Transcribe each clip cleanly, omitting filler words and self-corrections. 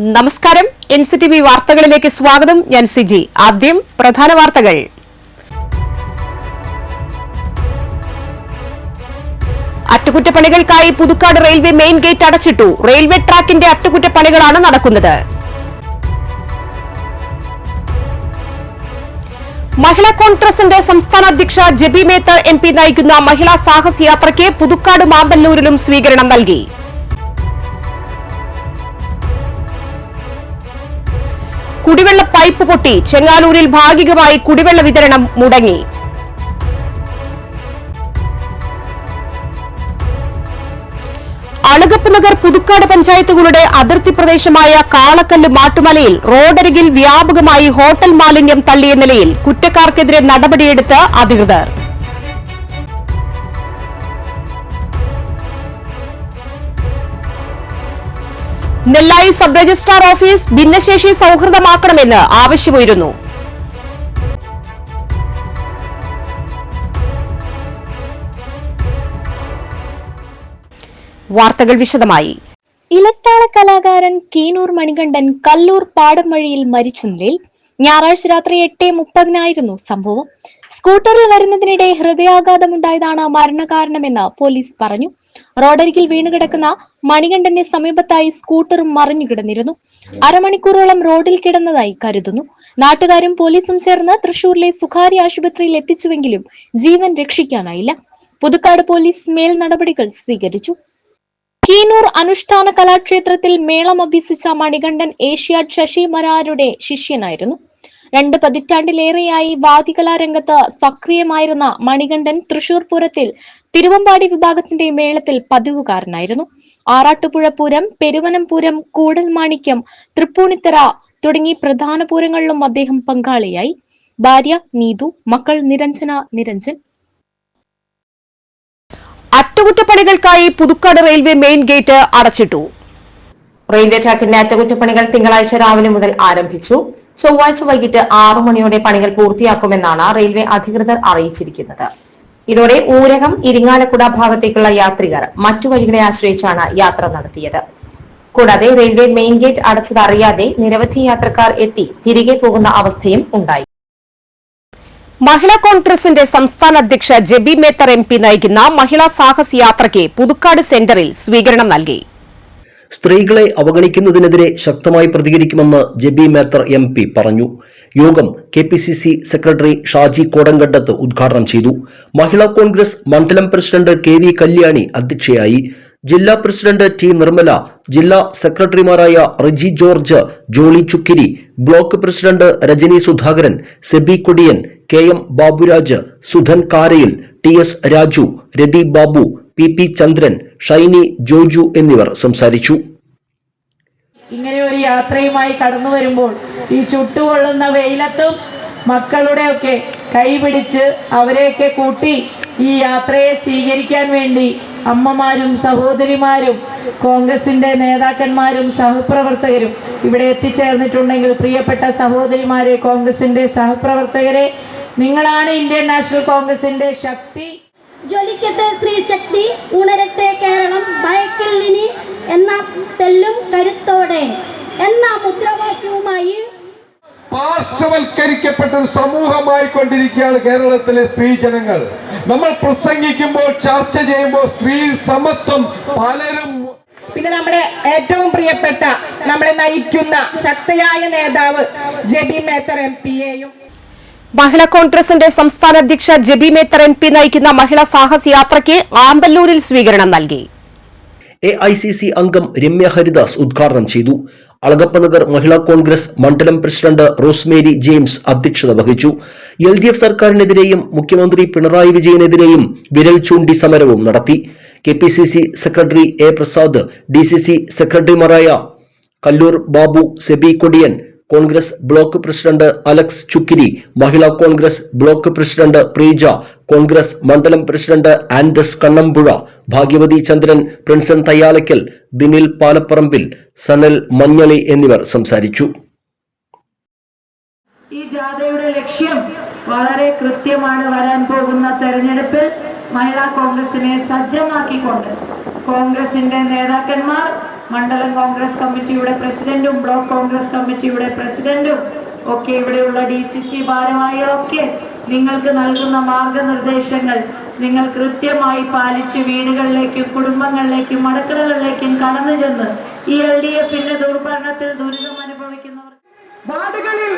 നമസ്കാരം NCTV വാർത്തകളിലേക്ക് സ്വാഗതം. ഞാൻ സിജി. ആദ്യം പ്രധാന വാർത്തകൾ. അറ്റകുറ്റപ്പണികൾക്കായി പുതുക്കാട് റെയിൽവേ മെയിൻ ഗേറ്റ് അടച്ചിട്ടു. റെയിൽവേ ട്രാക്കിന്റെ അറ്റകുറ്റപ്പണികളാണ് നടക്കുന്നത്. മഹിളാ കോൺഗ്രസിന്റെ സംസ്ഥാന അധ്യക്ഷ ജെബി മേത്തർ MP നയിക്കുന്ന മഹിളാ സാഹസ് യാത്രയ്ക്ക് പുതുക്കാട് മാമ്പല്ലൂരിലും സ്വീകരണം നൽകി. കുടിവെള്ള പൈപ്പ് പൊട്ടി. ചെങ്ങാലൂരിൽ ഭാഗികമായി കുടിവെള്ള വിതരണം മുടങ്ങി. അളഗപ്പ് നഗർ പുതുക്കാട് പഞ്ചായത്തുകളുടെ അതിർത്തി പ്രദേശമായ കാളക്കല്ല് മാട്ടുമലയിൽ റോഡരികിൽ വ്യാപകമായി ഹോട്ടൽ മാലിന്യം തള്ളിയ നിലയിൽ കുറ്റക്കാർക്കെതിരെ നടപടിയെടുത്ത് അധികൃതർ. നെല്ലായി സബ് രജിസ്ട്രാർ ഓഫീസ് ഭിന്നശേഷി സൌഹൃദമാക്കണമെന്ന് ആവശ്യമുയരുന്നു. വാർത്തകൾ വിശദമായി. ഇലത്താള കലാകാരൻ കീനൂർ മണികണ്ഠൻ കല്ലൂർ പാടം വഴിയിൽ മരിച്ച നിലയിൽ. ഞായറാഴ്ച രാത്രി 8:30 സംഭവം. സ്കൂട്ടറിൽ വരുന്നതിനിടെ ഹൃദയാഘാതമുണ്ടായതാണ് മരണകാരണമെന്ന് പോലീസ് പറഞ്ഞു. റോഡരികിൽ വീണുകിടക്കുന്ന മണികണ്ഠന്റെ സമീപത്തായി സ്കൂട്ടറും മറിഞ്ഞുകിടന്നിരുന്നു. അരമണിക്കൂറോളം റോഡിൽ കിടന്നതായി കരുതുന്നു. നാട്ടുകാരും പോലീസും ചേർന്ന് തൃശൂരിലെ സ്വകാര്യ ആശുപത്രിയിൽ എത്തിച്ചുവെങ്കിലും ജീവൻ രക്ഷിക്കാനായില്ല. പുതുക്കാട് പോലീസ് മേൽ നടപടികൾ സ്വീകരിച്ചു. കീനൂർ അനുഷ്ഠാന കലാക്ഷേത്രത്തിൽ മേളം അഭ്യസിച്ച മണികണ്ഠൻ ഏഷ്യാഡ് ശശി മരാരുടെ ശിഷ്യനായിരുന്നു. 2 പതിറ്റാണ്ടിലേറെയായി വാദികലാരംഗത്ത് സക്രിയമായിരുന്ന മണികണ്ഠൻ തൃശൂർ പൂരത്തിൽ തിരുവമ്പാടി വിഭാഗത്തിന്റെ മേളത്തിൽ പതിവുകാരനായിരുന്നു. ആറാട്ടുപുഴ പൂരം, പെരുവനം പൂരം, കൂടൽമാണിക്യം, തൃപ്പൂണിത്തറ തുടങ്ങി പ്രധാന പൂരങ്ങളിലും അദ്ദേഹം പങ്കാളിയായി. ഭാര്യ നീതു, മക്കൾ നിരഞ്ജന, നിരഞ്ജൻ. അറ്റകുറ്റപ്പണികൾക്കായി പുതുക്കാട് റെയിൽവേ മെയിൻ ഗേറ്റ് അടച്ചിട്ടു. റെയിൽവേ ട്രാക്കിന്റെ അറ്റകുറ്റപ്പണികൾ തിങ്കളാഴ്ച രാവിലെ മുതൽ ആരംഭിച്ചു. ചൊവ്വാഴ്ച വൈകിട്ട് 6 മണിയോടെ പണികൾ പൂർത്തിയാക്കുമെന്നാണ് റെയിൽവേ അധികൃതർ അറിയിച്ചിരിക്കുന്നത്. ഇതോടെ ഊരകം, ഇരിങ്ങാലക്കുട ഭാഗത്തേക്കുള്ള യാത്രികർ മറ്റു വഴികളെ ആശ്രയിച്ചാണ് യാത്ര നടത്തിയത്. കൂടാതെ റെയിൽവേ മെയിൻ ഗേറ്റ് അടച്ചതറിയാതെ നിരവധി യാത്രക്കാർ എത്തി തിരികെ പോകുന്ന അവസ്ഥയും ഉണ്ടായി. മഹിളാ കോൺഗ്രസിന്റെ സംസ്ഥാന അധ്യക്ഷ ജെബി മേത്തർ MP നയിക്കുന്ന മഹിളാ സാഹസ് യാത്രയ്ക്ക് പുതുക്കാട് സെന്ററിൽ സ്വീകരണം നൽകി. സ്ത്രീകളെ അവഗണിക്കുന്നതിനെതിരെ ശക്തമായി പ്രതികരിക്കുമെന്ന് ജെബി മേത്തർ MP പറഞ്ഞു. യോഗം KPCC സെക്രട്ടറി ഷാജി കോടങ്കണ്ടത്ത് ഉദ്ഘാടനം ചെയ്തു. മഹിളാ കോൺഗ്രസ് മണ്ഡലം പ്രസിഡന്റ് KV കല്യാണി അധ്യക്ഷയായി. ജില്ലാ പ്രസിഡന്റ് T നിർമ്മല, ജില്ലാ സെക്രട്ടറിമാരായ Riji George, Jolly Chukkiri, block president Rajani Sudhakaran, Sebi Kodiyan, KM Baburaj, Sudhan Karayil, TS Raju, Rathi Babu, PP Chandran, Shiny Joju എന്നിവർ സംസാരിച്ചു. ഇങ്ങനെ ഒരു യാത്രയുമായി കടന്നു വരുമ്പോൾ ഈ ചുട്ടുകൊള്ളുന്ന വെയിലത്തും മക്കളുടെയൊക്കെ കൈപിടിച്ച് അവരെയൊക്കെ കൂട്ടി ഈ യാത്രയെ സ്വീകരിക്കാൻ വേണ്ടി അമ്മമാരും സഹോദരിമാരും കോൺഗ്രസിന്റെ നേതാക്കന്മാരും സഹപ്രവർത്തകരും ഇവിടെ എത്തിച്ചേർന്നിട്ടുണ്ടെങ്കിൽ പ്രിയപ്പെട്ട സഹോദരിമാരെ, കോൺഗ്രസിന്റെ സഹപ്രവർത്തകരെ, നിങ്ങളാണ് ഇന്ത്യൻ നാഷണൽ കോൺഗ്രസിന്റെ ശക്തി. ജ്വലിക്കട്ടെ സ്ത്രീ ശക്തി, ഉണരട്ടെ കേരളം, ഭയക്കില്ലിനി എന്ന തെല്ലും കരുത്തോടെ എന്ന മുദ്രാവാക്യവുമായി പാർശ്വവൽക്കരിക്കപ്പെട്ട ഒരു സമൂഹമായി കൊണ്ടിരിക്കുകയാണ് കേരളത്തിലെ സ്ത്രീജനങ്ങൾ. നമ്മൾ പ്രസംഗിക്കുമ്പോൾ, ചർച്ച ചെയ്യുമ്പോൾ സ്ത്രീ സമത്വം പലരും. പിന്നെ നമ്മുടെ ഏറ്റവും പ്രിയപ്പെട്ട, നമ്മളെ നയിക്കുന്ന ശക്തിയായ നേതാവ് ജെബി മേത്തർ MPയെയും മഹിളാ കോൺഗ്രസിന്റെ സംസ്ഥാന അധ്യക്ഷ ജെബി മേത്തർ MP നയിക്കുന്ന മഹിളാ സാഹസ് യാത്രയ്ക്ക് ആമ്പല്ലൂരിൽ സ്വീകരണം നൽകി. AICC അംഗം രമ്യ ഹരിദാസ് ഉദ്ഘാടനം ചെയ്തു. അളഗപ്പ നഗർ മഹിളാ കോൺഗ്രസ് മണ്ഡലം പ്രസിഡന്റ് റോസ്മേരി ജെയിംസ് അധ്യക്ഷത വഹിച്ചു. LDF സർക്കാരിനെതിരെയും മുഖ്യമന്ത്രി പിണറായി വിജയനെതിരെയും വിരൽ ചൂണ്ടി സമരവും നടത്തി. KPCC secretary A Prasad, DCC സെക്രട്ടറിമാരായ Kallur Babu, Sebi Kodiyan, Congress block president Alex Chukkiri, Mahila Congress block president Preeja, Congress മണ്ഡലം പ്രസിഡന്റ് ആൻഡസ് കണ്ണമ്പുഴ, ഭാഗ്യവതി ചന്ദ്രൻ, പ്രിൻസൻ തയ്യാലക്കൽ, ദിനിൽ പാലപ്പറമ്പിൽ, സനൽ മഞ്ഞളി എന്നിവർ സംസാരിച്ചു. ഈ ജാഥയുടെ ലക്ഷ്യം വളരെ കൃത്യമാണ്. വരാൻ പോകുന്ന തെരഞ്ഞെടുപ്പിൽ മഹിളാ കോൺഗ്രസിനെ സജ്ജമാക്കിക്കൊണ്ട് കോൺഗ്രസിന്റെ നേതാക്കന്മാർ മണ്ഡലം കോൺഗ്രസ് കമ്മിറ്റിയുടെ പ്രസിഡന്റും ബ്ലോക്ക് കോൺഗ്രസ് കമ്മിറ്റിയുടെ പ്രസിഡന്റും ഒക്കെ ഇവിടെയുള്ള DCC ഭാരവാഹികളൊക്കെ നിങ്ങൾക്ക് നൽകുന്ന മാർഗനിർദ്ദേശങ്ങൾ നിങ്ങൾ കൃത്യമായി പാലിച്ച് വീടുകളിലേക്കും കുടുംബങ്ങളിലേക്കും അടുക്കളകളിലേക്കും കടന്നു ചെന്ന് ഈ LDFന്റെ ദുർഭരണത്തിൽ ദുരിതം അനുഭവിക്കുന്നവർ വാർഡുകളിൽ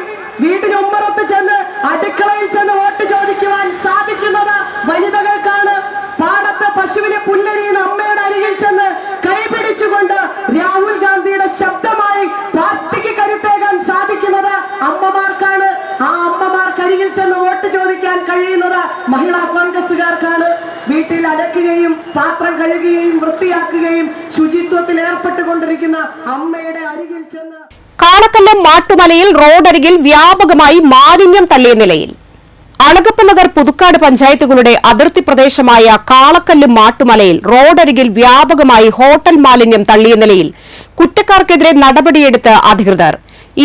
വീടിന് ഉമ്മറത്ത് ചെന്ന് അടുക്കളയിൽ ചെന്ന് വോട്ട് ചോദിക്കുവാൻ സാധിക്കുന്നത് വനിതകൾക്കാണ്. പാടത്ത് പശുവിനെ പുല്ലരിയുന്ന അമ്മയുടെ അരികിൽ ചെന്ന് കൈപിടിച്ചുകൊണ്ട് രാഹുൽ ഗാന്ധിയുടെ ശബ്ദമായി പാർട്ടിക്ക് കരുത്തേകാൻ സാധിക്കുന്നത് അമ്മമാർക്കാണ്. ആ അമ്മമാർക്കരികിൽ ചെന്ന് വോട്ട് ചോദിക്കാൻ കഴിയുന്നത് മഹിളാ കോൺഗ്രസുകാർക്കാണ്. വീട്ടിൽ അലക്കുകയും പാത്രം കഴുകുകയും വൃത്തിയാക്കുകയും ശുചിത്വത്തിൽ ഏർപ്പെട്ടുകൊണ്ടിരിക്കുന്ന അമ്മയുടെ അരികിൽ ചെന്ന് കാളക്കല്ലം മാട്ടുമലയിൽ റോഡരികിൽ വ്യാപകമായി മാലിന്യം തള്ളിയ നിലയിൽ. അളഗപ്പ നഗർ പുതുക്കാട് പഞ്ചായത്തുകളുടെ അതിർത്തി പ്രദേശമായ കാളക്കല്ല് മാട്ടുമലയിൽ റോഡരികിൽ വ്യാപകമായി ഹോട്ടൽ മാലിന്യം തള്ളിയ നിലയിൽ കുറ്റക്കാർക്കെതിരെ നടപടിയെടുത്ത് അധികൃതർ.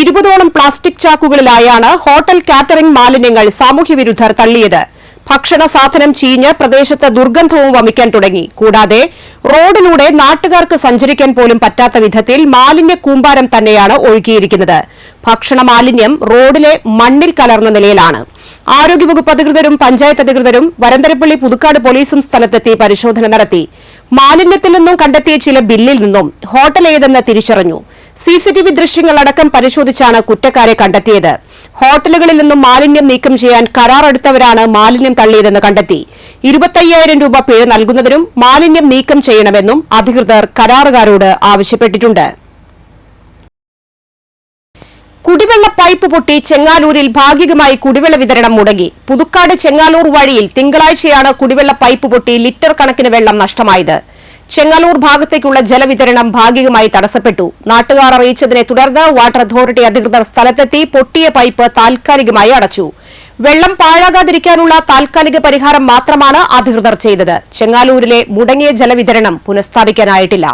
20ഓളം പ്ലാസ്റ്റിക് ചാക്കുകളിലായാണ് ഹോട്ടൽ കാറ്ററിംഗ് മാലിന്യങ്ങൾ സാമൂഹ്യവിരുദ്ധർ തള്ളിയത്. ഭക്ഷണ സാധനം ചീഞ്ഞ് പ്രദേശത്ത് ദുർഗന്ധവും വമിക്കാൻ തുടങ്ങി. കൂടാതെ റോഡിലൂടെ നാട്ടുകാർക്ക് സഞ്ചരിക്കാൻ പോലും പറ്റാത്ത വിധത്തിൽ മാലിന്യ കൂമ്പാരം തന്നെയാണ് ഒഴുകിയിരിക്കുന്നത്. ഭക്ഷണ മാലിന്യം റോഡിലെ മണ്ണിൽ കലർന്ന നിലയിലാണ്. ആരോഗ്യവകുപ്പ് അധികൃതരും പഞ്ചായത്ത് അധികൃതരും വരന്തരപ്പള്ളി പുതുക്കാട് പോലീസും സ്ഥലത്തെത്തി പരിശോധന നടത്തി. മാലിന്യത്തിൽ നിന്നും കണ്ടെത്തിയ ചില ബില്ലിൽ നിന്നും ഹോട്ടൽ ഏതെന്ന് തിരിച്ചറിഞ്ഞു. CCTV ദൃശ്യങ്ങളടക്കം പരിശോധിച്ചാണ് കുറ്റക്കാരെ കണ്ടെത്തിയത്. ഹോട്ടലുകളിൽ നിന്നും മാലിന്യം നീക്കം ചെയ്യാൻ കരാറെടുത്തവരാണ് മാലിന്യം തള്ളിയതെന്ന് കണ്ടെത്തി. 25,000 രൂപ പിഴ നൽകുന്നതിനും മാലിന്യം നീക്കം ചെയ്യണമെന്നും അധികൃതർ കരാറുകാരോട് ആവശ്യപ്പെട്ടിട്ടുണ്ട്. കുടിവെള്ള പൈപ്പ് പൊട്ടി ചെങ്ങാലൂരിൽ ഭാഗികമായി കുടിവെള്ള വിതരണം മുടങ്ങി. പുതുക്കാട് ചെങ്ങാലൂർ വഴിയിൽ തിങ്കളാഴ്ചയാണ് കുടിവെള്ള പൈപ്പ് പൊട്ടി ലിറ്റർ കണക്കിന് വെള്ളം നഷ്ടമായത്. ചെങ്ങാലൂർ ഭാഗത്തേക്കുള്ള ജലവിതരണം ഭാഗികമായി തടസ്സപ്പെട്ടു. നാട്ടുകാർ അറിയിച്ചതിനെ തുടർന്ന് വാട്ടർ അതോറിറ്റി അധികൃതർ സ്ഥലത്തെത്തി പൊട്ടിയ പൈപ്പ് താൽക്കാലികമായി അടച്ചു. വെള്ളം പാഴാകാതിരിക്കാനുള്ള താൽക്കാലിക പരിഹാരം മാത്രമാണ് അധികൃതർ ചെയ്തത്. ചെങ്ങാലൂരിലെ മുടങ്ങിയ ജലവിതരണം പുനഃസ്ഥാപിക്കാനായിട്ടില്ല.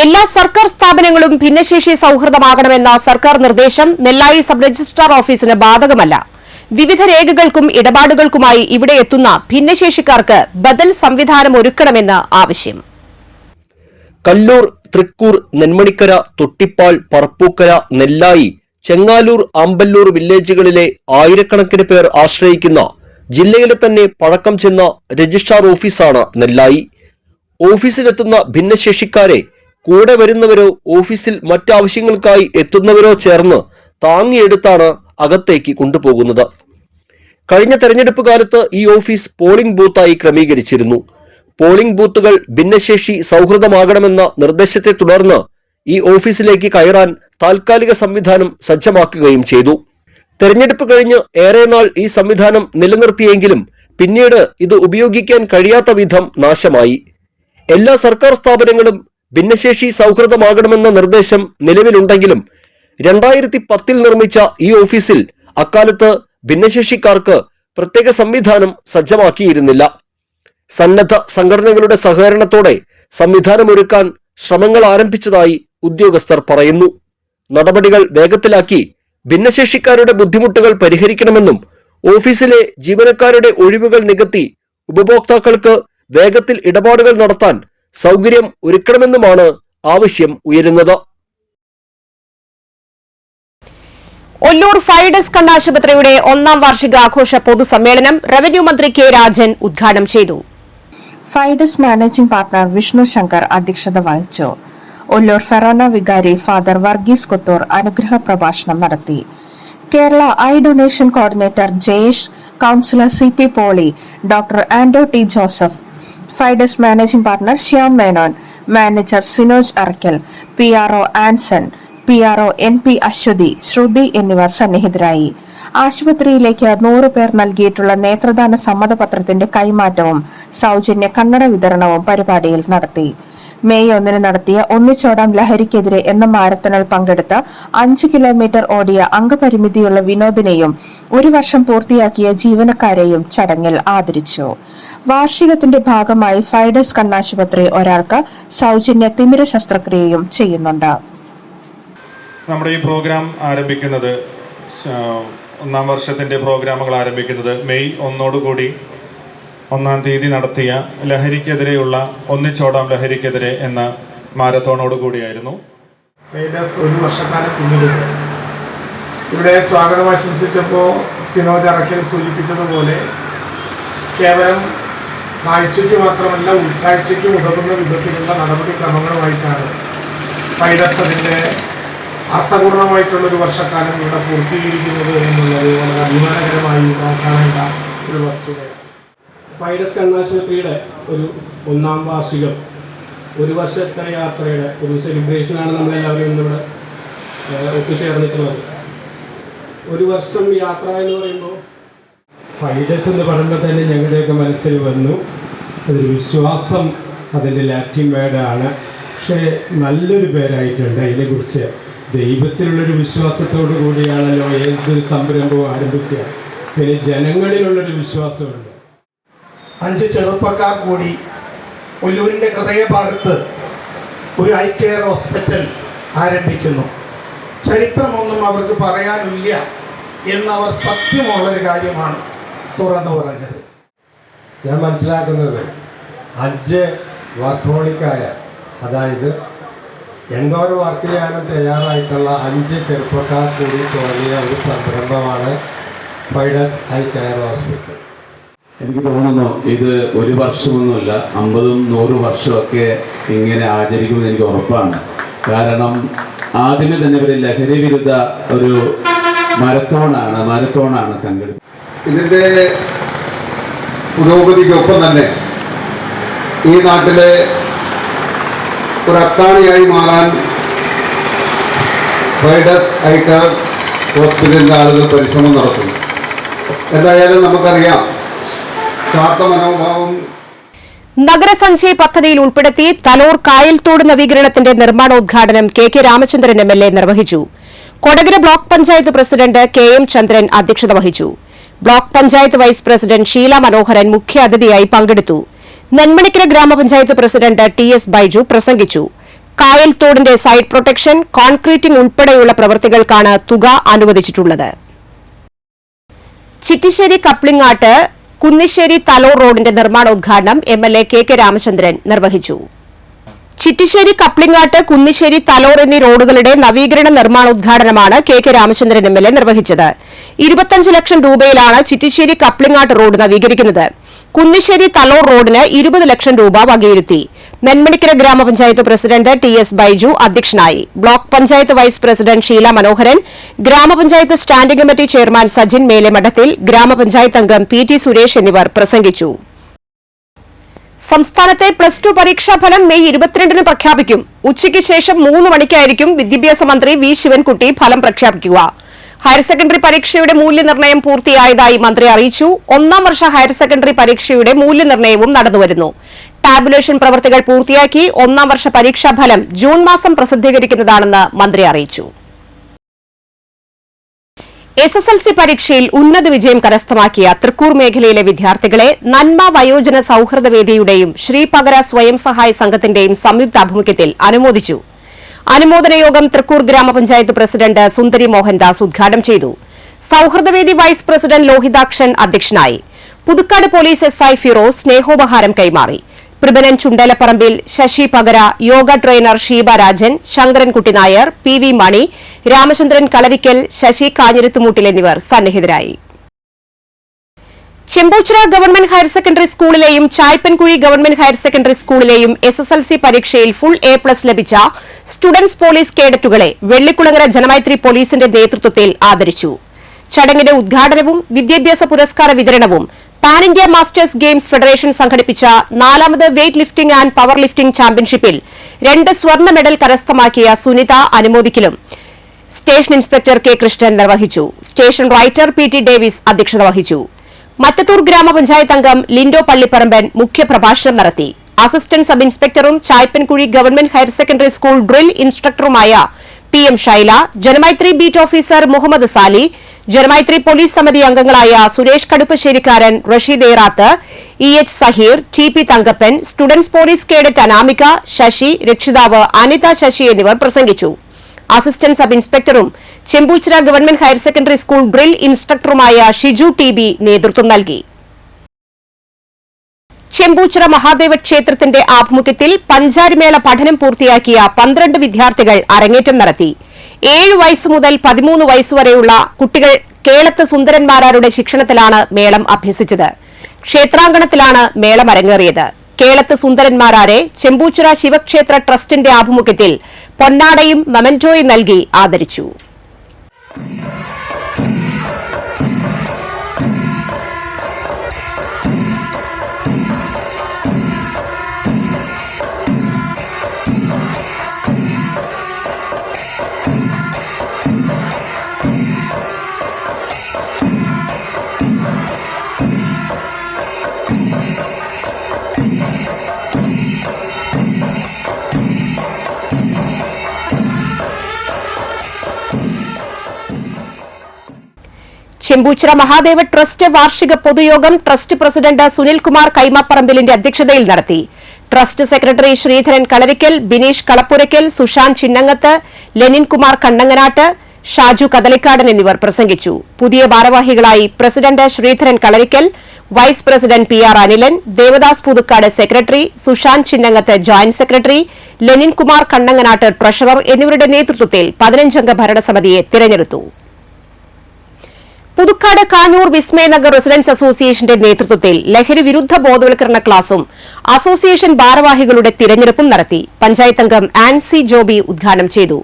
എല്ലാ സർക്കാർ സ്ഥാപനങ്ങളും ഭിന്നശേഷി സൌഹൃദമാകണമെന്ന സർക്കാർ നിർദ്ദേശം നെല്ലായി സബ് രജിസ്ട്രാർ ഓഫീസിന് ബാധകമല്ല. വിവിധ രേഖകൾക്കും ഇടപാടുകൾക്കുമായി ഇവിടെ എത്തുന്ന ഭിന്നശേഷിക്കാർക്ക് ബദൽ സംവിധാനം ഒരുക്കണമെന്ന് ആവശ്യം. കല്ലൂർ, തൃക്കൂർ, നെന്മണിക്കര, തൊട്ടിപ്പാൽ, പറപ്പൂക്കര, നെല്ലായി, ചെങ്ങാലൂർ, ആമ്പല്ലൂർ വില്ലേജുകളിലെ ആയിരക്കണക്കിന് പേർ ആശ്രയിക്കുന്ന ജില്ലയിലെ തന്നെ പഴക്കം ചെന്ന രജിസ്ട്രാർ ഓഫീസാണ് നെല്ലായി. ഓഫീസിലെത്തുന്ന ഭിന്നശേഷിക്കാരെ കൂടെ വരുന്നവരോ ഓഫീസിൽ മറ്റാവശ്യങ്ങൾക്കായി എത്തുന്നവരോ ചേർന്ന് താങ്ങിയെടുത്താണ് അകത്തേക്ക് കൊണ്ടുപോകുന്നത്. കഴിഞ്ഞ തെരഞ്ഞെടുപ്പ് കാലത്ത് ഈ ഓഫീസ് പോളിംഗ് ബൂത്തായി ക്രമീകരിച്ചിരുന്നു. പോളിംഗ് ബൂത്തുകൾ ഭിന്നശേഷി സൌഹൃദമാകണമെന്ന നിർദ്ദേശത്തെ തുടർന്ന് ഈ ഓഫീസിലേക്ക് കയറാൻ താൽക്കാലിക സംവിധാനം സജ്ജമാക്കുകയും ചെയ്തു. തെരഞ്ഞെടുപ്പ് കഴിഞ്ഞ് ഏറെ നാൾ ഈ സംവിധാനം നിലനിർത്തിയെങ്കിലും പിന്നീട് ഇത് ഉപയോഗിക്കാൻ കഴിയാത്ത വിധം നാശമായി. എല്ലാ സർക്കാർ സ്ഥാപനങ്ങളും ഭിന്നശേഷി സൌഹൃദമാകണമെന്ന നിർദ്ദേശം നിലവിലുണ്ടെങ്കിലും 2010 നിർമ്മിച്ച ഈ ഓഫീസിൽ അക്കാലത്ത് ഭിന്നശേഷിക്കാർക്ക് പ്രത്യേക സംവിധാനം സജ്ജമാക്കിയിരുന്നില്ല. സന്നദ്ധ സംഘടനകളുടെ സഹകരണത്തോടെ സംവിധാനമൊരുക്കാൻ ശ്രമങ്ങൾ ആരംഭിച്ചതായി ഉദ്യോഗസ്ഥർ പറയുന്നു. നടപടികൾ വേഗത്തിലാക്കി ഭിന്നശേഷിക്കാരുടെ ബുദ്ധിമുട്ടുകൾ പരിഹരിക്കണമെന്നും ഓഫീസിലെ ജീവനക്കാരുടെ ഒഴിവുകൾ നികത്തി ഉപഭോക്താക്കൾക്ക് വേഗത്തിൽ ഇടപാടുകൾ നടത്താൻ സൗകര്യം ഒരുക്കണമെന്നുമാണ് ആവശ്യം ഉയരുന്നത്. ഒല്ലൂർ ഫൈഡസ് കണ്ണാശുപത്രിയുടെ 1ാം വാർഷികാഘോഷ പൊതുസമ്മേളനം റവന്യൂ മന്ത്രി കെ രാജൻ ഉദ്ഘാടനം ചെയ്തു. ഫൈഡസ് മാനേജിംഗ് പാർട്ണർ വിഷ്ണു ശങ്കർ അധ്യക്ഷത വഹിച്ചു. ഒല്ലൂർ ഫെറോന വികാരി ഫാദർ വർഗീസ് കൊത്തൂർ അനുഗ്രഹ പ്രഭാഷണം നടത്തി. Kerala eye donation coordinator Jayesh, councillor CP Poly, doctor Ando T Joseph, Fides managing partner Shyam Menon, manager Sinoj Arakkal, PRO Anson, PRO NP Aswathy, Sruthi എന്നിവർ സന്നിഹിതരായി. ആശുപത്രിയിലേക്ക് 100 പേർ നൽകിയിട്ടുള്ള നേത്രദാന സമ്മതപത്രത്തിന്റെ കൈമാറ്റവും സൗജന്യ കണ്ണട വിതരണവും പരിപാടിയിൽ നടത്തി. മെയ് 1 നടത്തിയ ഒന്നിച്ചോടാം ലഹരിക്കെതിരെ എന്ന മാരത്തണിൽ പങ്കെടുത്ത് 5 കിലോമീറ്റർ ഓടിയ അംഗപരിമിതിയുള്ള വിനോദിനെയും 1 വർഷം പൂർത്തിയാക്കിയ ജീവനക്കാരെയും ചടങ്ങിൽ ആദരിച്ചു. വാർഷികത്തിന്റെ ഭാഗമായി ഫൈഡസ് കണ്ണാശുപത്രി ഒരാൾക്ക് സൗജന്യ തിമിര ശസ്ത്രക്രിയയും ചെയ്യുന്നുണ്ട്. നമ്മുടെ ഈ പ്രോഗ്രാം ആരംഭിക്കുന്നത് 1ാം വർഷത്തിൻ്റെ പ്രോഗ്രാമുകൾ ആരംഭിക്കുന്നത് മെയ് 1 കൂടി 1-ാം തീയതി നടത്തിയ ലഹരിക്കെതിരെയുള്ള ഒന്നിച്ചോടാം ലഹരിക്കെതിരെ എന്ന മാരത്തോണോട് കൂടിയായിരുന്നു. ഫൈഡസ് ഒരു വർഷക്കാലം പിന്നിടുക. ഇവിടെ സ്വാഗതം ആശംസിച്ചപ്പോൾ സിനോജ് അറക്കൽ സൂചിപ്പിച്ചതുപോലെ കേവലം കാഴ്ചയ്ക്ക് മാത്രമല്ല ഉൾക്കാഴ്ചയ്ക്ക് ഉതകുന്ന വിധത്തിലുള്ള നടപടിക്രമങ്ങളുമായിട്ടാണ് ഫൈഡസ് അതിൻ്റെ അർത്ഥപൂർണമായിട്ടുള്ളൊരു വർഷക്കാലം ഇവിടെ പൂർത്തീകരിക്കുന്നത് എന്നുള്ളത് വളരെ അഭിമാനകരമായി നോക്കാനുള്ള ഒരു വസ്തുതയാണ്. ഫൈഡസ് കണ്ണാശുപത്രിയുടെ ഒരു 1-ാം വാർഷികം, ഒരു വർഷത്തെ യാത്രയുടെ ഒരു സെലിബ്രേഷനാണ് നമ്മളെല്ലാവരും ഇന്നിവിടെ ഒത്തുചേർന്നിട്ടുള്ളത്. ഒരു വർഷം യാത്ര എന്ന് പറയുമ്പോൾ ഫൈഡസ് എന്ന് പറയുമ്പോൾ തന്നെ ഞങ്ങളുടെയൊക്കെ മനസ്സിൽ വന്നു അതൊരു വിശ്വാസം, അതിൻ്റെ ലാറ്റിൻ വേർഡാണ്. പക്ഷേ നല്ലൊരു പേരായിട്ടുണ്ട്. അതിനെക്കുറിച്ച് ദൈവത്തിലുള്ളൊരു വിശ്വാസത്തോടു കൂടിയാണല്ലോ ഏതൊരു സംരംഭവും ആരംഭിക്കുക. പിന്നെ ജനങ്ങളിലുള്ളൊരു വിശ്വാസമുണ്ട്. 5 ചെറുപ്പക്കാർ കൂടി ഒല്ലൂരിൻ്റെ ഹൃദയഭാഗത്ത് ഒരു ഐ കെയർ ഹോസ്പിറ്റൽ ആരംഭിക്കുന്നു. ചരിത്രമൊന്നും അവർക്ക് പറയാനില്ല എന്നവർ സത്യമുള്ളൊരു കാര്യമാണ് തുറന്നു പറഞ്ഞത്. ഞാൻ മനസ്സിലാക്കുന്നത് 5 വർക്കോളിക്കായ, അതായത് എന്തോരം വർക്ക് ചെയ്യാനും തയ്യാറായിട്ടുള്ള 5 ചെറുപ്പക്കാർ കൂടി തുടങ്ങിയ ഒരു സംരംഭമാണ് ഫൈഡസ് ഐ കെയർ ഹോസ്പിറ്റൽ. എനിക്ക് തോന്നുന്നു ഇത് ഒരു വർഷമൊന്നുമില്ല, 50-100 വർഷമൊക്കെ ഇങ്ങനെ ആചരിക്കുമെന്ന് എനിക്ക് ഉറപ്പാണ്. കാരണം ആദ്യമേ തന്നെ ഒരു ലഹരി വിരുദ്ധ ഒരു മരത്തോണാണ് സംഘടിപ്പിച്ചത്. ഇതിൻ്റെ പുരോഗതിക്കൊപ്പം തന്നെ ഈ നാട്ടിലെ ഒരു അത്താണിയായി മാറാൻ ഫൈഡസ് ഐ കെയർ ഹോസ്പിറ്റലിൻ്റെ ആളുകൾ പരിശ്രമം നടത്തുന്നു. എന്തായാലും നമുക്കറിയാം സ്വാർത്ഥ മനോഭാവം. നഗരസഞ്ചയ പദ്ധതിയിൽ ഉൾപ്പെടുത്തി തലോർ കായൽത്തോട് നവീകരണത്തിന്റെ നിർമ്മാണോദ്ഘാടനം കെ രാമചന്ദ്രൻ MLA നിർവഹിച്ചു. Kodakara block panchayat president KM Chandran അധ്യക്ഷത വഹിച്ചു. Block panchayat vice president Sheela Manoharan മുഖ്യാതിഥിയായി പങ്കെടുത്തു. നെന്മണിക്കര ഗ്രാമപഞ്ചായത്ത് പ്രസിഡന്റ് TS ബൈജു പ്രസംഗിച്ചു. കായൽത്തോടിന്റെ സൈഡ് പ്രൊട്ടക്ഷൻ, കോൺക്രീറ്റിംഗ് ഉൾപ്പെടെയുള്ള പ്രവൃത്തികൾക്കാണ് തുക അനുവദിച്ചിട്ടുള്ളത്. ചിറ്റിശ്ശേരി കപ്ലിങ്ങാട്ട് കുന്നിശ്ശേരി തലോർ റോഡിന്റെ നിർമ്മാണോദ്ഘാടനം MLA KK രാമചന്ദ്രൻ നിർവഹിച്ചു. ചിറ്റിശ്ശേരി കപ്ലിങ്ങാട്ട് കുന്നിശ്ശേരി തലോർ എന്നീ റോഡുകളുടെ നവീകരണ നിർമ്മാണോദ്ഘാടനമാണ് KK രാമചന്ദ്രൻ MLA നിർവഹിച്ചത്. 25 ലക്ഷം രൂപയിലാണ് ചിറ്റിശ്ശേരി കപ്ലിങ്ങാട്ട് റോഡ് നവീകരിക്കുന്നത്. കുന്നിശ്ശേരി തലോർ റോഡിന് 20 ലക്ഷം രൂപ വകയിരുത്തി. നെന്മണിക്കര ഗ്രാമപഞ്ചായത്ത് പ്രസിഡന്റ് TS ബൈജു അധ്യക്ഷനായി. Block panchayat vice president Sheela Manoharan, ഗ്രാമപഞ്ചായത്ത് standing committee chairman Sajin Melemadathil, ഗ്രാമപഞ്ചായത്ത് അംഗം PT സുരേഷ് എന്നിവർ പ്രസംഗിച്ചു. സംസ്ഥാനത്തെ +2 പരീക്ഷാഫലം മെയ് 22-ന് പ്രഖ്യാപിക്കും. ഉച്ചയ്ക്ക് ശേഷം 3 മണിക്കായിരിക്കും വിദ്യാഭ്യാസ മന്ത്രി V ശിവൻകുട്ടി ഫലം പ്രഖ്യാപിക്കുക. ഹയർ സെക്കൻഡറി പരീക്ഷയുടെ മൂല്യനിർണ്ണയം പൂർത്തിയായതായി മന്ത്രി അറിയിച്ചു. 1-ാം വർഷ ഹയർ സെക്കൻഡറി പരീക്ഷയുടെ മൂല്യനിർണ്ണയവും നടന്നുവരുന്നു. ടാബുലേഷൻ പ്രവൃത്തികൾ പൂർത്തിയാക്കി 1-ാം വർഷ പരീക്ഷാഫലം ജൂൺ മാസം പ്രസിദ്ധീകരിക്കുന്നതാണെന്ന് മന്ത്രി അറിയിച്ചു. SSLC പരീക്ഷയിൽ ഉന്നത വിജയം കരസ്ഥമാക്കിയ തൃക്കൂർ മേഖലയിലെ വിദ്യാർത്ഥികളെ നന്മ വയോജന സൌഹൃദ വേദിയുടെയും ശ്രീപകര സ്വയം സഹായ സംഘത്തിന്റെയും സംയുക്താഭിമുഖ്യത്തിൽ അനുമോദിച്ചു. അനുമോദന യോഗം തൃക്കൂർ ഗ്രാമപഞ്ചായത്ത് പ്രസിഡന്റ് സുന്ദരി മോഹൻദാസ് ഉദ്ഘാടനം ചെയ്തു. സൌഹൃദവേദി വൈസ് പ്രസിഡന്റ് ലോഹിതാക്ഷൻ അധ്യക്ഷനായി. പുതുക്കാട് പോലീസ് SI ഫിറോസ് സ്നേഹോപഹാരം കൈമാറി. പ്രബനൻ ചുണ്ടലപ്പറമ്പിൽ, ശശി പകര, യോഗ ട്രെയിനർ ഷീബ രാജൻ, ശങ്കരൻകുട്ടി നായർ, PV മണി, രാമചന്ദ്രൻ കളരിക്കൽ, ശശി കാഞ്ഞിരത്തുമൂട്ടിൽ എന്നിവർ സന്നിഹിതരായി. ചെമ്പൂച്ചിറ ഗവൺമെന്റ് ഹയർ സെക്കൻഡറി സ്കൂളിലെയും ചായ്പൻകുഴി ഗവൺമെന്റ് ഹയർ സെക്കൻഡറി സ്കൂളിലെയും SSLC പരീക്ഷയിൽ ഫുൾ A+ ലഭിച്ച സ്റ്റുഡന്റ്സ് പോലീസ് കേഡറ്റുകളെ വെള്ളിക്കുളങ്ങര ജനമൈത്രി പോലീസിന്റെ നേതൃത്വത്തിൽ ആദരിച്ചു. ചടങ്ങിന്റെ ഉദ്ഘാടനവും വിദ്യാഭ്യാസ പുരസ്കാര വിതരണവും pan India masters games federation സംഘടിപ്പിച്ച 4ാമത് weight lifting and power lifting ചാമ്പ്യൻഷിപ്പിൽ 2 സ്വർണ്ണ മെഡൽ കരസ്ഥമാക്കിയ സുനിത അനുമോദിക്കലും സ്റ്റേഷൻ ഇൻസ്പെക്ടർ K കൃഷ്ണൻ നിർവഹിച്ചു. സ്റ്റേഷൻ റൈറ്റർ PT ഡേവിസ് അധ്യക്ഷത വഹിച്ചു. മറ്റത്തൂർ ഗ്രാമപഞ്ചായത്ത് അംഗം ലിൻഡോ പള്ളിപ്പറമ്പൻ മുഖ്യപ്രഭാഷണം നടത്തി. അസിസ്റ്റന്റ് സബ് ഇൻസ്പെക്ടറും Chaipankuzhi government higher secondary school drill ഇൻസ്ട്രക്ടറുമായ PM Shaila, Janamaithri beat officer Muhammad Sali, Janamaithri police സമിതി അംഗങ്ങളായ Suresh Kaduppasserikkaran, Rasheed Erath, EH Saheer, TP Thankappan, students police cadet Anamika, Sasi, രക്ഷിതാവ് അനിത ശശി എന്നിവർ പ്രസംഗിച്ചു. അസിസ്റ്റന്റ് സബ് ഇൻസ്പെക്ടറും Chembuchira government higher secondary school drill ഇൻസ്ട്രക്ടറുമായ ഷിജു TB നേതൃത്വം നൽകി. ചെമ്പൂച്ചിറ മഹാദേവ ക്ഷേത്രത്തിന്റെ ആഭിമുഖ്യത്തിൽ പഞ്ചാരിമേള പഠനം പൂർത്തിയാക്കിയ 12 വിദ്യാർത്ഥികൾ അരങ്ങേറ്റം നടത്തി. 7 വയസ്സ് മുതൽ 13 വയസ്സുവരെയുള്ള കുട്ടികൾ കേളത്ത് സുന്ദരന്മാരാരുടെ ശിക്ഷണത്തിലാണ് മേളം അഭ്യസിച്ചത്. ക്ഷേത്രാങ്കണത്തിലാണ് മേളം അരങ്ങേറിയത്. കേളത്ത് സുന്ദരന്മാരാരെ ചെമ്പൂച്ചിറ ശിവക്ഷേത്ര ട്രസ്റ്റിന്റെ ആഭിമുഖ്യത്തിൽ പൊന്നാടയും മൊമെന്റോയും നൽകി ആദരിച്ചു. ചെമ്പൂച്ചിറ മഹാദേവ ട്രസ്റ്റ് വാർഷിക പൊതുയോഗം ട്രസ്റ്റ് പ്രസിഡന്റ് സുനിൽകുമാർ കൈമാപ്പറമ്പിലിന്റെ അധ്യക്ഷതയിൽ നടത്തി. ട്രസ്റ്റ് സെക്രട്ടറി ശ്രീധരൻ കളരിക്കൽ, ബിനീഷ് കളപ്പുരയ്ക്കൽ, സുശാന്ത് ചിന്നങ്ങത്ത്, ലെനിൻകുമാർ കണ്ണങ്ങനാട്ട്, ഷാജു കദളിക്കാടൻ എന്നിവർ പ്രസംഗിച്ചു. പുതിയ ഭാരവാഹികളായി president Sreedharan Kalarikkal, vice president PR Anilan, Devadas Puthukkad secretary, Sushanth Chinnangath joint secretary, Leninkumar Kannanganatt treasurer എന്നിവരുടെ നേതൃത്വത്തിൽ 15-അംഗ ഭരണസമിതിയെ തിരഞ്ഞെടുത്തു. പുതുക്കാട് കാഞ്ഞൂർ വിസ്മയനഗർ റെസിഡൻസ് അസോസിയേഷന്റെ നേതൃത്വത്തിൽ ലഹരി വിരുദ്ധ ബോധവൽക്കരണ ക്ലാസും അസോസിയേഷൻ ഭാരവാഹികളുടെ തിരഞ്ഞെടുപ്പും നടത്തി. പഞ്ചായത്ത് അംഗം ആൻസി ജോബി ഉദ്ഘാടനം ചെയ്തു.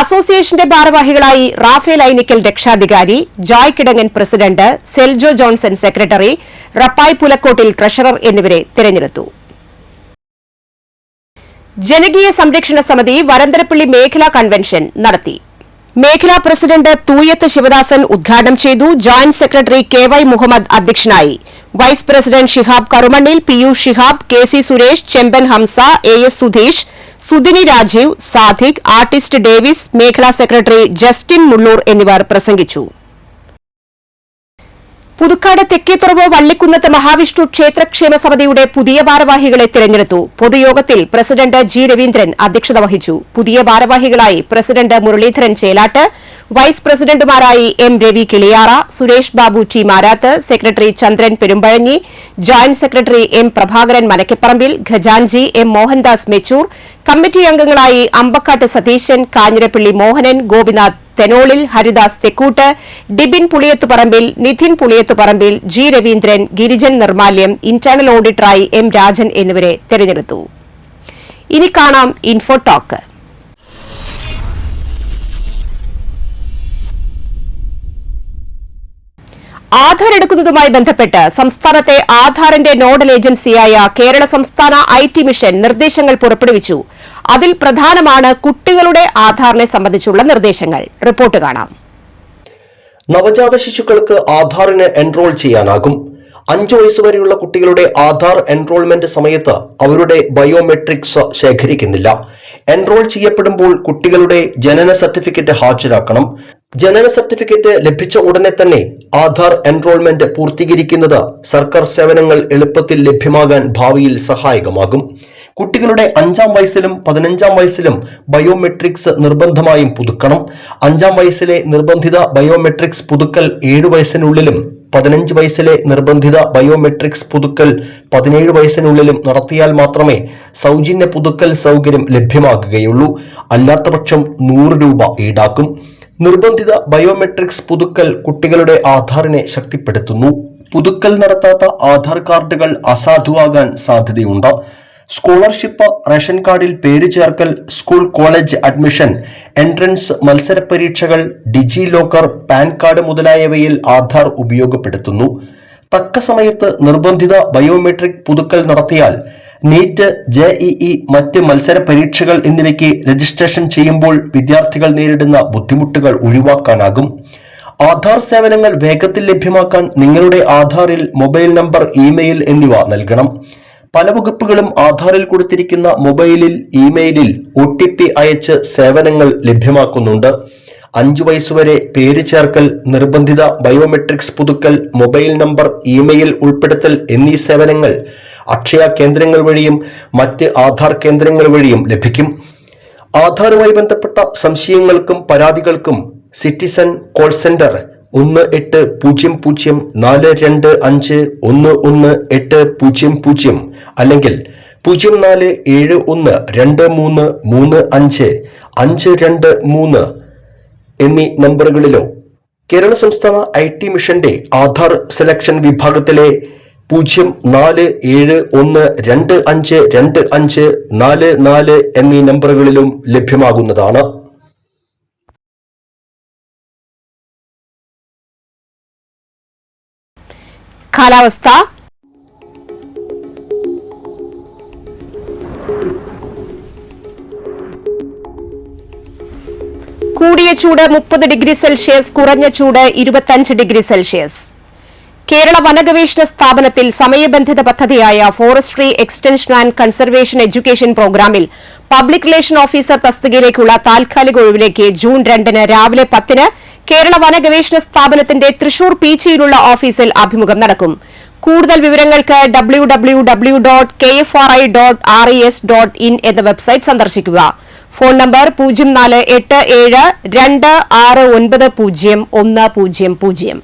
അസോസിയേഷന്റെ ഭാരവാഹികളായി റാഫേൽ ഐനിക്കൽ രക്ഷാധികാരി, Joy Kidangan president, Seljo Johnson secretary, Rappai Pulakkottil treasurer എന്നിവരെ തിരഞ്ഞെടുത്തു. ജനകീയ സംരക്ഷണ സമിതി വരന്തരപ്പള്ളി മേഖലാ കൺവെൻഷൻ നടത്തി. മേഖലാ പ്രസിഡന്റ് തൂയത്ത് ശിവദാസൻ ഉദ്ഘാടനം ചെയ്തു. ജോയിന്റ് സെക്രട്ടറി KY മുഹമ്മദ് അധ്യക്ഷനായി. Vice president Shihab Karumannil, PU Shihab, KC Suresh, Chemban Hamsa, AS Sudheesh, Sudini Rajeev, Sadiq, artist Davis, മേഖലാ സെക്രട്ടറി ജസ്റ്റിൻ മുള്ളൂർ എന്നിവർ പ്രസംഗിച്ചു. പുതുക്കാട് തെക്കേത്തുറവ് വള്ളിക്കുന്നത്ത് മഹാവിഷ്ണു ക്ഷേത്രക്ഷേമ സമിതിയുടെ പുതിയ ഭാരവാഹികളെ തിരഞ്ഞെടുത്തു. പൊതുയോഗത്തിൽ പ്രസിഡന്റ് G രവീന്ദ്രൻ അധ്യക്ഷത വഹിച്ചു. പുതിയ ഭാരവാഹികളായി പ്രസിഡന്റ് മുരളീധരൻ ചേലാട്ട്, വൈസ് പ്രസിഡന്റുമാരായി M Ravi Kiliyara, Suresh Babu T Marath, secretary Chandran Perumpazhanji, joint secretary M Prabhakaran Manakkaparambil, ഖജാൻജി M മോഹൻദാസ് മെച്ചൂർ, കമ്മിറ്റി അംഗങ്ങളായി അമ്പക്കാട്ട് സതീശൻ, കാഞ്ഞിരപ്പള്ളി മോഹനൻ, ഗോപിനാഥ് തെനോളിൽ, ഹരിദാസ് തെക്കൂട്ട്, ഡിബിൻ പുളിയത്തുപറമ്പിൽ, നിധിൻ പുളിയത്തുപറമ്പിൽ, G രവീന്ദ്രൻ, ഗിരിജൻ നിർമാല്യം, ഇന്റേണൽ ഓഡിറ്ററായി M രാജൻ എന്നിവരെ തെരഞ്ഞെടുത്തു. ഇനി കാണാം ഇൻഫോ ടോക്ക്. ആധാർ എടുക്കുന്നതുമായി ബന്ധപ്പെട്ട് സംസ്ഥാനത്തെ ആധാറിന്റെ നോഡൽ ഏജൻസിയായ കേരള സംസ്ഥാന IT മിഷൻ നിർദ്ദേശങ്ങൾ പുറപ്പെടുവിച്ചു. അതിൽ പ്രധാനമാണ് കുട്ടികളുടെ ആധാറിനെ സംബന്ധിച്ചുള്ള നിർദ്ദേശങ്ങൾ. റിപ്പോർട്ട് കാണാം. നവജാത ശിശുക്കൾക്ക് ആധാറിന് എൻറോൾ ചെയ്യാനാകും. 5 വയസ്സുവരെയുള്ള കുട്ടികളുടെ ആധാർ എൻറോൾമെന്റ് സമയത്ത് അവരുടെ ബയോമെട്രിക്സ് ശേഖരിക്കുന്നില്ല. എൻറോൾ ചെയ്യപ്പെടുമ്പോൾ കുട്ടികളുടെ ജനന സർട്ടിഫിക്കറ്റ് ഹാജരാക്കണം. ജനന സർട്ടിഫിക്കറ്റ് ലഭിച്ച ഉടനെ തന്നെ ആധാർ എൻറോൾമെന്റ് പൂർത്തീകരിക്കുന്നത് സർക്കാർ സേവനങ്ങൾ എളുപ്പത്തിൽ ലഭ്യമാകാൻ ഭാവിയിൽ സഹായകമാകും. കുട്ടികളുടെ 5-ാം വയസ്സിലും 15-ാം വയസ്സിലും ബയോമെട്രിക്സ് നിർബന്ധമായും പുതുക്കണം. 5-ാം വയസ്സിലെ നിർബന്ധിത ബയോമെട്രിക്സ് പുതുക്കൽ 7 വയസ്സിനുള്ളിലും 15 വയസ്സിലെ നിർബന്ധിത ബയോമെട്രിക്സ് പുതുക്കൽ 17 വയസ്സിനുള്ളിലും നടത്തിയാൽ മാത്രമേ സൗജന്യ പുതുക്കൽ സൗകര്യം ലഭ്യമാകുകയുള്ളൂ. അല്ലാത്തപക്ഷം 100 രൂപ ഈടാക്കും. നിർബന്ധിത ബയോമെട്രിക്സ് പുതുക്കൽ കുട്ടികളുടെ ആധാറിനെ ശക്തിപ്പെടുത്തുന്നു. പുതുക്കൽ നടത്താത്ത ആധാർ കാർഡുകൾ അസാധുവാകാൻ സാധ്യതയുണ്ട്. സ്കോളർഷിപ്പ്, റേഷൻ കാർഡിൽ പേര് ചേർക്കൽ, സ്കൂൾ കോളേജ് അഡ്മിഷൻ, എൻട്രൻസ് മത്സര പരീക്ഷകൾ, ഡിജി ലോക്കർ, പാൻ കാർഡ് മുതലായവയിൽ ആധാർ ഉപയോഗപ്പെടുത്തുന്നു. തക്ക സമയത്ത് നിർബന്ധിത ബയോമെട്രിക് പുതുക്കൽ നടത്തിയാൽ നീറ്റ്, JEE, മറ്റ് മത്സര പരീക്ഷകൾ എന്നിവയ്ക്ക് രജിസ്ട്രേഷൻ ചെയ്യുമ്പോൾ വിദ്യാർത്ഥികൾ നേരിടുന്ന ബുദ്ധിമുട്ടുകൾ ഒഴിവാക്കാനാകും. ആധാർ സേവനങ്ങൾ വേഗത്തിൽ ലഭ്യമാക്കാൻ നിങ്ങളുടെ ആധാറിൽ മൊബൈൽ നമ്പർ, ഇമെയിൽ എന്നിവ നൽകണം. പല വകുപ്പുകളും ആധാറിൽ കൊടുത്തിരിക്കുന്ന മൊബൈലിൽ, ഇമെയിലിൽ OTP അയച്ച് സേവനങ്ങൾ ലഭ്യമാക്കുന്നുണ്ട്. 5 വയസ്സുവരെ പേര് ചേർക്കൽ, നിർബന്ധിത ബയോമെട്രിക്സ് പുതുക്കൽ, മൊബൈൽ നമ്പർ, ഇമെയിൽ ഉൾപ്പെടുത്തൽ എന്നീ സേവനങ്ങൾ അക്ഷയ കേന്ദ്രങ്ങൾ വഴിയും മറ്റ് ആധാർ കേന്ദ്രങ്ങൾ വഴിയും ലഭിക്കും. ആധാറുമായി ബന്ധപ്പെട്ട സംശയങ്ങൾക്കും പരാതികൾക്കും സിറ്റിസൺ കോൾ സെന്റർ 180042511800 അല്ലെങ്കിൽ 0471233553 എന്നീ നമ്പറുകളിലോ കേരള സംസ്ഥാന IT മിഷന്റെ ആധാർ സെലക്ഷൻ വിഭാഗത്തിലെ 0471252544 എന്നീ നമ്പറുകളിലും ലഭ്യമാകുന്നതാണ്. കാലാവസ്ഥ. കൂടിയ ചൂട് 30 ഡിഗ്രി സെൽഷ്യസ്, കുറഞ്ഞ ചൂട് 25 ഡിഗ്രി സെൽഷ്യസ്. കേരള വനഗവേഷണ സ്ഥാപനത്തിൽ സമയബന്ധിത പദ്ധതിയായ forestry extension and conservation education പ്രോഗ്രാമിൽ പബ്ലിക് റിലേഷൻ ഓഫീസർ തസ്തികയിലേക്കുള്ള താൽക്കാലിക ഒഴിവിലേക്ക് ജൂൺ 2 രാവിലെ 10 കേരള വനഗവേഷണ സ്ഥാപനത്തിന്റെ തൃശൂർ പീച്ചിയിലുള്ള ഓഫീസിൽ അഭിമുഖം നടക്കും. കൂടുതൽ വിവരങ്ങൾക്ക് www.kfri.res.in എന്ന വെബ്സൈറ്റ് സന്ദർശിക്കുക. Phone number 0487269010.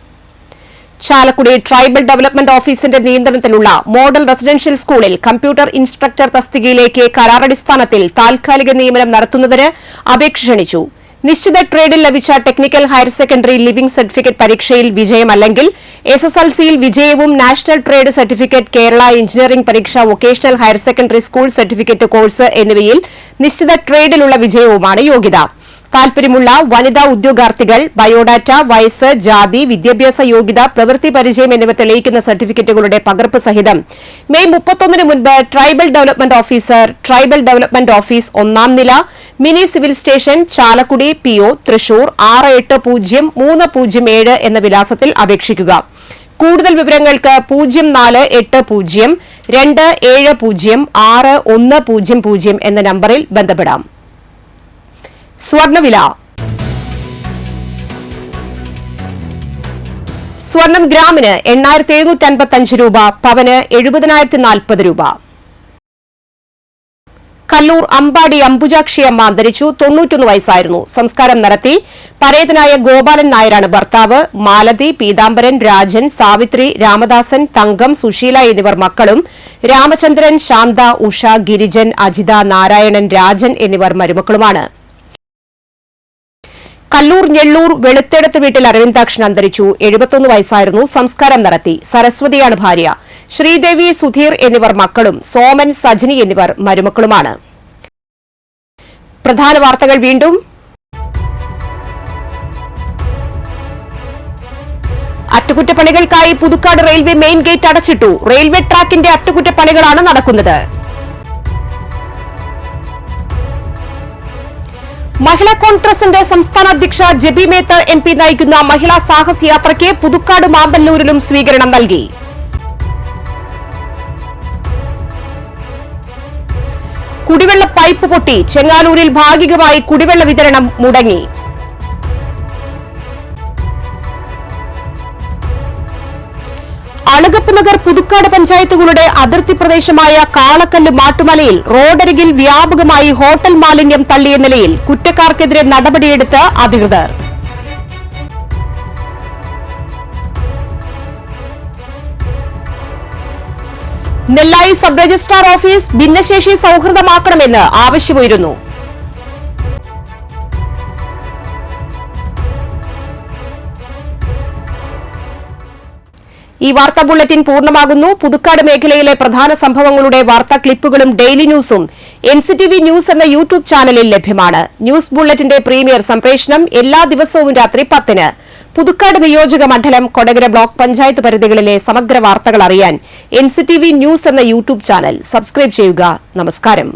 Chalakudy tribal development ഓഫീസിന്റെ നിയന്ത്രണത്തിലുള്ള മോഡൽ റെസിഡൻഷ്യൽ സ്കൂളിൽ കമ്പ്യൂട്ടർ ഇൻസ്ട്രക്ടർ തസ്തികയിലേക്ക് കരാറടിസ്ഥാനത്തിൽ താൽക്കാലിക നിയമനം നടത്തുന്നതിന് അപേക്ഷ ക്ഷണിച്ചു. നിശ്ചിത ട്രേഡിൽ ലഭിച്ച technical higher secondary leaving certificate പരീക്ഷയിൽ വിജയമല്ലെങ്കിൽ SSLCയിൽ വിജയവും national trade certificate, Kerala engineering പരീക്ഷ, vocational higher secondary school certificate course എന്നിവയിൽ നിശ്ചിത ട്രേഡിലുള്ള വിജയവുമാണ് യോഗ്യത. താൽപര്യമുള്ള വനിതാ ഉദ്യോഗാർത്ഥികൾ ബയോഡാറ്റ, വയസ്സ്, ജാതി, വിദ്യാഭ്യാസ യോഗ്യത, പ്രവൃത്തി പരിചയം എന്നിവ തെളിയിക്കുന്ന സർട്ടിഫിക്കറ്റുകളുടെ പകർപ്പ് സഹിതം മെയ് 31 മുൻപ് tribal development officer, tribal development office, 1ാം നില, mini civil station, Chalakudy PO, Thrissur 680307 എന്ന വിലാസത്തിൽ അപേക്ഷിക്കുക. കൂടുതൽ വിവരങ്ങൾക്ക് 0480270610 എന്ന നമ്പറിൽ ബന്ധപ്പെടാം. സ്വർണ്ണവില. സ്വർണം ഗ്രാമിന് 8755 രൂപ, പവന് 70,040 രൂപ. കല്ലൂർ അമ്പാടി അംബുജാക്ഷി അമ്മ അന്തരിച്ചു. 91 വയസ്സായിരുന്നു. സംസ്കാരം നടത്തി. പരേതനായ ഗോപാലൻ നായരാണ് ഭർത്താവ്. മാലതി, പീതാംബരൻ, രാജൻ, സാവിത്രി, രാമദാസൻ, തങ്കം, സുശീല എന്നിവർ മക്കളും. രാമചന്ദ്രൻ, ശാന്ത, ഉഷ, ഗിരിജൻ, അജിത, നാരായണൻ, രാജൻ എന്നിവർ മരുമക്കളുമാണ്. കല്ലൂർ ഞെള്ളൂർ വെളുത്തെടുത്ത് വീട്ടിൽ അരവിന്ദാക്ഷൻ അന്തരിച്ചു. 71 വയസ്സായിരുന്നു. സംസ്കാരം നടത്തി. സരസ്വതിയാണ് ഭാര്യ. ശ്രീദേവി, സുധീർ എന്നിവർ മക്കളും. സോമൻ, സജിനി എന്നിവർ മരുമക്കളുമാണ്. പ്രധാന വാർത്തകൾ വീണ്ടും. അറ്റകുറ്റപ്പണികൾക്കായി പുതുക്കാട് റെയിൽവേ മെയിൻ ഗേറ്റ് അടച്ചിട്ടു. റെയിൽവേ ട്രാക്കിന്റെ അറ്റകുറ്റപ്പണികളാണ് നടക്കുന്നത്. മഹിളാ കോൺഗ്രസിന്റെ സംസ്ഥാന അധ്യക്ഷ ജെബി മേത്തർ MP നയിക്കുന്ന മഹിളാ സാഹസ് യാത്രയ്ക്ക് പുതുക്കാട് മാമ്പല്ലൂരിലും സ്വീകരണം നൽകി. കുടിവെള്ള പൈപ്പ് പൊട്ടി. ചെങ്ങാലൂരിൽ ഭാഗികമായി കുടിവെള്ള വിതരണം മുടങ്ങി. അളഗപ്പനഗർ പുതുക്കാട് പഞ്ചായത്തുകളുടെ അതിർത്തി പ്രദേശമായ കാളക്കല്ല് മാട്ടുമലയിൽ റോഡരികിൽ വ്യാപകമായി ഹോട്ടൽ മാലിന്യം തള്ളിയ നിലയിൽ കുറ്റക്കാർക്കെതിരെ നടപടിയെടുത്ത് അധികൃതർ. നെല്ലായി സബ് രജിസ്ട്രാർ ഓഫീസ് ഭിന്നശേഷി സൌഹൃദമാക്കണമെന്ന് ആവശ്യമുയരുന്നു. ഈ വാർത്താ ബുള്ളറ്റിൻ പൂർണ്ണമാകുന്നു. പുതുക്കാട് മേഖലയിലെ പ്രധാന സംഭവങ്ങളുടെ വാർത്താ ക്ലിപ്പുകളും ഡെയിലി ന്യൂസും NCTV ന്യൂസ് എന്ന യൂട്യൂബ് ചാനലിൽ ലഭ്യമാണ്. ന്യൂസ് ബുള്ളറ്റിന്റെ പ്രീമിയർ സംപ്രേഷണം എല്ലാ ദിവസവും രാത്രി 10-ന്. പുതുക്കാട് നിയോജക മണ്ഡലം, കൊടകര ബ്ലോക്ക് പഞ്ചായത്ത് പരിധികളിലെ സമഗ്ര വാർത്തകൾ അറിയാൻ NCTV ന്യൂസ് എന്ന യൂട്യൂബ് ചാനൽ സബ്സ്ക്രൈബ് ചെയ്യുക. നമസ്കാരം.